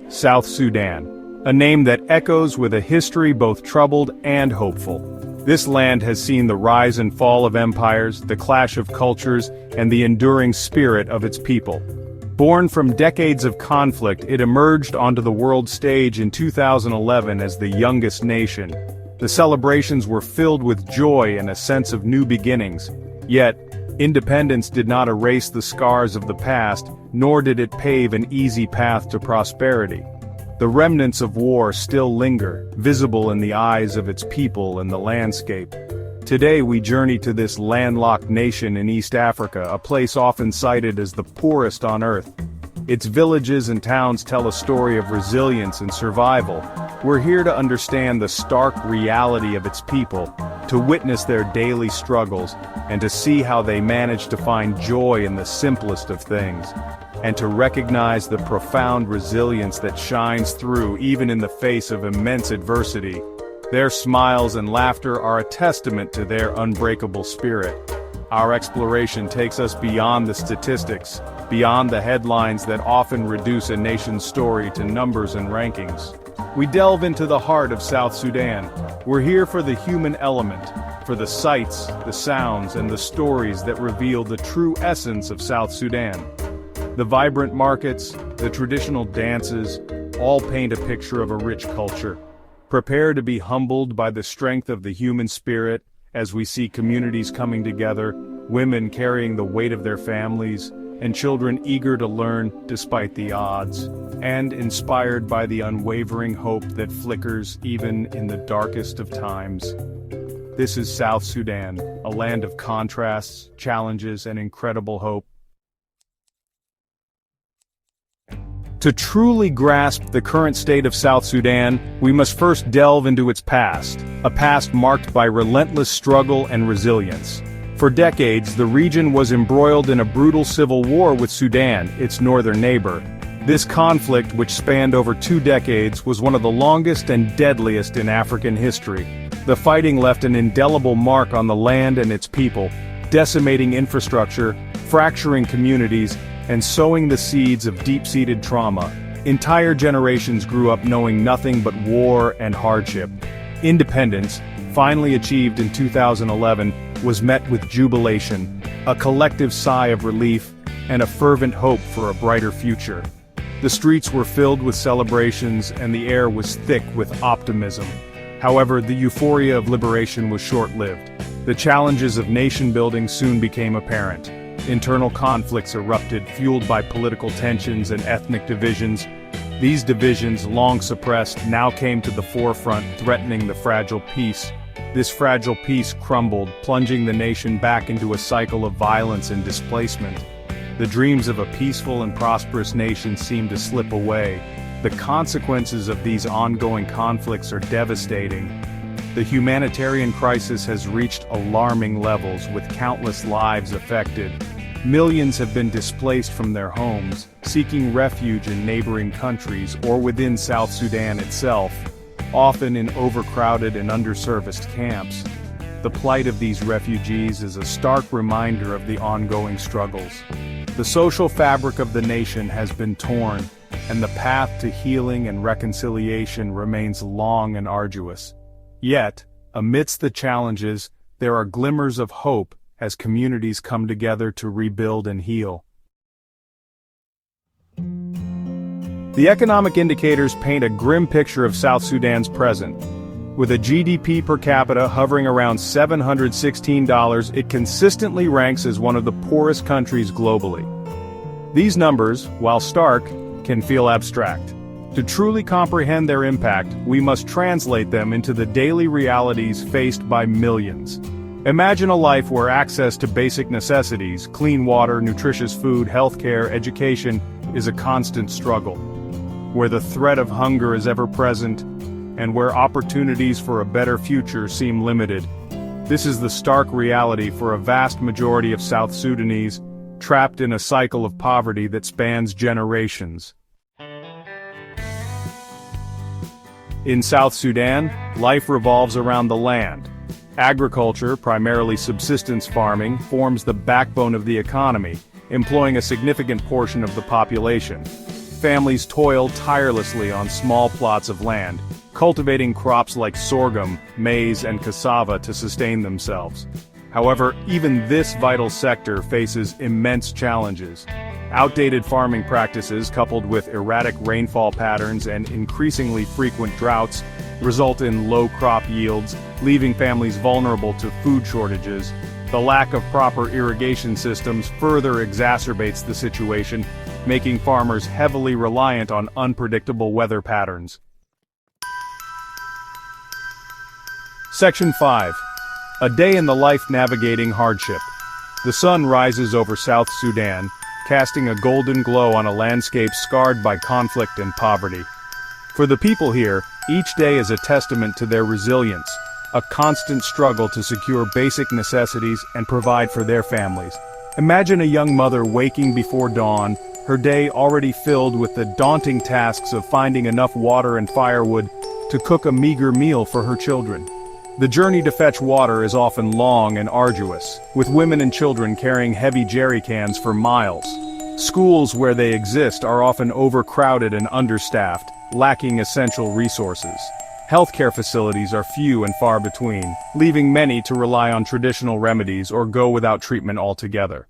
South Sudan, a name that echoes with a history both troubled and hopeful. This land has seen the rise and fall of empires, the clash of cultures, and the enduring spirit of its people. Born from decades of conflict, it emerged onto the world stage in 2011 as the youngest nation. The celebrations were filled with joy and a sense of new beginnings. Yet, independence did not erase the scars of the past, nor did it pave an easy path to prosperity. The remnants of war still linger, visible in the eyes of its people and the landscape. Today we journey to this landlocked nation in East Africa, a place often cited as the poorest on earth. Its villages and towns tell a story of resilience and survival. We're here to understand the stark reality of its people, to witness their daily struggles, and to see how they manage to find joy in the simplest of things, and to recognize the profound resilience that shines through even in the face of immense adversity. Their smiles and laughter are a testament to their unbreakable spirit. Our exploration takes us beyond the statistics, beyond the headlines that often reduce a nation's story to numbers and rankings. We delve into the heart of South Sudan. We're here for the human element, for the sights, the sounds, and the stories that reveal the true essence of South Sudan. The vibrant markets, the traditional dances, all paint a picture of a rich culture. Prepare to be humbled by the strength of the human spirit as we see communities coming together, women carrying the weight of their families, and children eager to learn despite the odds, and inspired by the unwavering hope that flickers even in the darkest of times. This is South Sudan, a land of contrasts, challenges, and incredible hope. To truly grasp the current state of South Sudan, we must first delve into its past, a past marked by relentless struggle and resilience. For decades, the region was embroiled in a brutal civil war with Sudan, its northern neighbor. This conflict, which spanned over 2 decades, was one of the longest and deadliest in African history. The fighting left an indelible mark on the land and its people, decimating infrastructure, fracturing communities, and sowing the seeds of deep-seated trauma. Entire generations grew up knowing nothing but war and hardship. Independence, finally achieved in 2011, was met with jubilation, a collective sigh of relief, and a fervent hope for a brighter future. The streets were filled with celebrations and the air was thick with optimism. However, the euphoria of liberation was short-lived. The challenges of nation-building soon became apparent. Internal conflicts erupted, fueled by political tensions and ethnic divisions. These divisions, long suppressed, now came to the forefront, threatening the fragile peace. This fragile peace crumbled, plunging the nation back into a cycle of violence and displacement. The dreams of a peaceful and prosperous nation seemed to slip away. The consequences of these ongoing conflicts are devastating. The humanitarian crisis has reached alarming levels, with countless lives affected. Millions have been displaced from their homes, seeking refuge in neighboring countries or within South Sudan itself, often in overcrowded and underserviced camps. The plight of these refugees is a stark reminder of the ongoing struggles. The social fabric of the nation has been torn, and the path to healing and reconciliation remains long and arduous. Yet, amidst the challenges, there are glimmers of hope as communities come together to rebuild and heal. The economic indicators paint a grim picture of South Sudan's present. With a GDP per capita hovering around $716, it consistently ranks as one of the poorest countries globally. These numbers, while stark, can feel abstract. To truly comprehend their impact, we must translate them into the daily realities faced by millions. Imagine a life where access to basic necessities, clean water, nutritious food, healthcare, education, is a constant struggle. Where the threat of hunger is ever present, and where opportunities for a better future seem limited. This is the stark reality for a vast majority of South Sudanese, trapped in a cycle of poverty that spans generations. In South Sudan, life revolves around the land. Agriculture, primarily subsistence farming, forms the backbone of the economy, employing a significant portion of the population. families toil tirelessly on small plots of land, cultivating crops like sorghum, maize, and cassava to sustain themselves. However, even this vital sector faces immense challenges. Outdated farming practices coupled with erratic rainfall patterns and increasingly frequent droughts result in low crop yields, leaving families vulnerable to food shortages. The lack of proper irrigation systems further exacerbates the situation, making farmers heavily reliant on unpredictable weather patterns. Section 5. A day in the life navigating hardship. The sun rises over South Sudan, casting a golden glow on a landscape scarred by conflict and poverty. For the people here, each day is a testament to their resilience, a constant struggle to secure basic necessities and provide for their families. Imagine a young mother waking before dawn, her day already filled with the daunting tasks of finding enough water and firewood to cook a meager meal for her children. The journey to fetch water is often long and arduous, with women and children carrying heavy jerry cans for miles. Schools where they exist are often overcrowded and understaffed, lacking essential resources. Healthcare facilities are few and far between, leaving many to rely on traditional remedies or go without treatment altogether.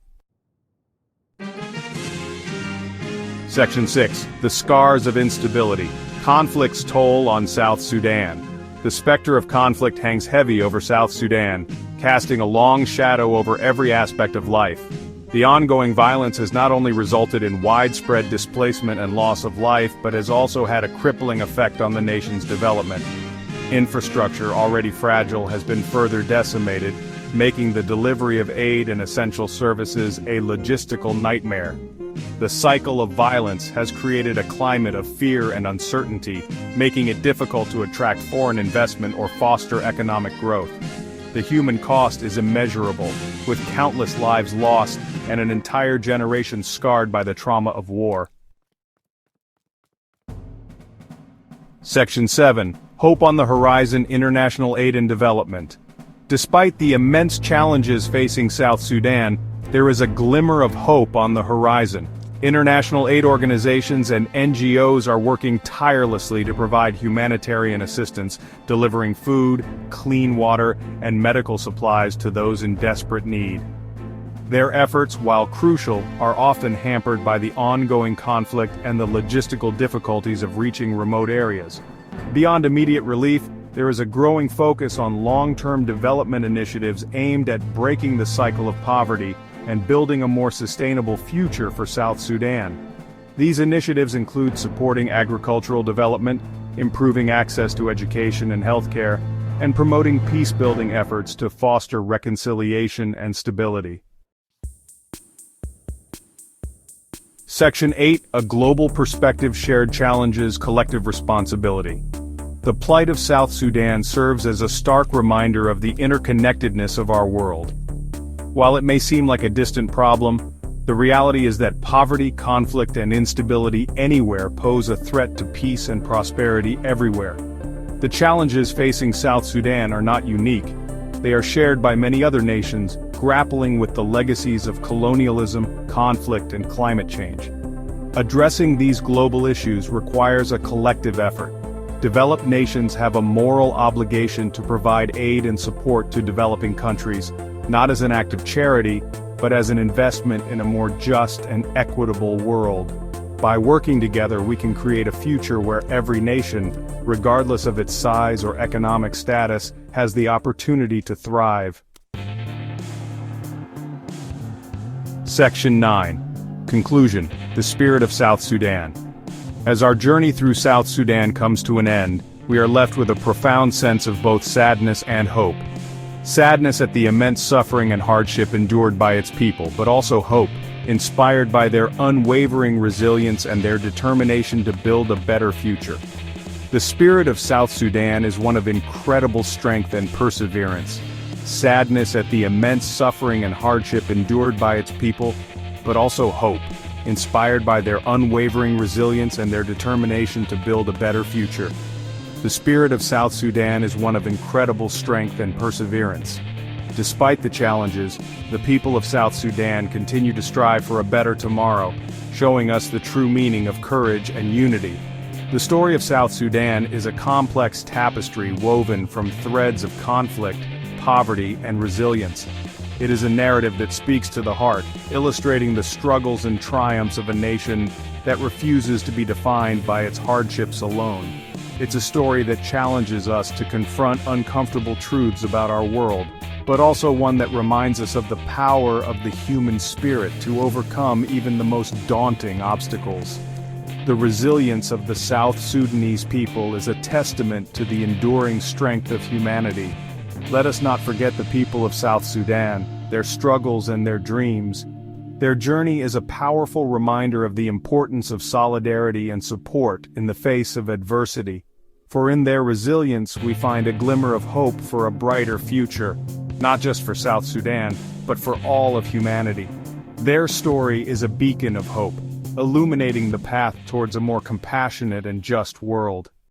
Section 6. The Scars of Instability. Conflict's toll on South Sudan. The specter of conflict hangs heavy over South Sudan, casting a long shadow over every aspect of life. The ongoing violence has not only resulted in widespread displacement and loss of life, but has also had a crippling effect on the nation's development. Infrastructure, already fragile, has been further decimated, making the delivery of aid and essential services a logistical nightmare. The cycle of violence has created a climate of fear and uncertainty, making it difficult to attract foreign investment or foster economic growth. The human cost is immeasurable, with countless lives lost and an entire generation scarred by the trauma of war. Section 7. Hope on the Horizon. International Aid and Development. Despite the immense challenges facing South Sudan, there is a glimmer of hope on the horizon. International aid organizations and NGOs are working tirelessly to provide humanitarian assistance, delivering food, clean water, and medical supplies to those in desperate need. Their efforts, while crucial, are often hampered by the ongoing conflict and the logistical difficulties of reaching remote areas. Beyond immediate relief, there is a growing focus on long-term development initiatives aimed at breaking the cycle of poverty and building a more sustainable future for South Sudan. These initiatives include supporting agricultural development, improving access to education and healthcare, and promoting peace-building efforts to foster reconciliation and stability. Section 8. A Global Perspective. Shared Challenges, Collective Responsibility. The plight of South Sudan serves as a stark reminder of the interconnectedness of our world. While it may seem like a distant problem, the reality is that poverty, conflict, and instability anywhere pose a threat to peace and prosperity everywhere. The challenges facing South Sudan are not unique. They are shared by many other nations, grappling with the legacies of colonialism, conflict, and climate change. Addressing these global issues requires a collective effort. Developed nations have a moral obligation to provide aid and support to developing countries, not as an act of charity, but as an investment in a more just and equitable world. By working together, we can create a future where every nation, regardless of its size or economic status, has the opportunity to thrive. Section 9. Conclusion. The Spirit of South Sudan. As our journey through South Sudan comes to an end, we are left with a profound sense of both sadness and hope. Sadness at the immense suffering and hardship endured by its people, but also hope, inspired by their unwavering resilience and their determination to build a better future. The spirit of South Sudan is one of incredible strength and perseverance. Sadness at the immense suffering and hardship endured by its people, but also hope, inspired by their unwavering resilience and their determination to build a better future. The spirit of South Sudan is one of incredible strength and perseverance. Despite the challenges, the people of South Sudan continue to strive for a better tomorrow, showing us the true meaning of courage and unity. The story of South Sudan is a complex tapestry woven from threads of conflict, poverty, and resilience. It is a narrative that speaks to the heart, illustrating the struggles and triumphs of a nation that refuses to be defined by its hardships alone. It's a story that challenges us to confront uncomfortable truths about our world, but also one that reminds us of the power of the human spirit to overcome even the most daunting obstacles. The resilience of the South Sudanese people is a testament to the enduring strength of humanity. Let us not forget the people of South Sudan, their struggles and their dreams. Their journey is a powerful reminder of the importance of solidarity and support in the face of adversity. For in their resilience we find a glimmer of hope for a brighter future, not just for South Sudan, but for all of humanity. Their story is a beacon of hope, illuminating the path towards a more compassionate and just world.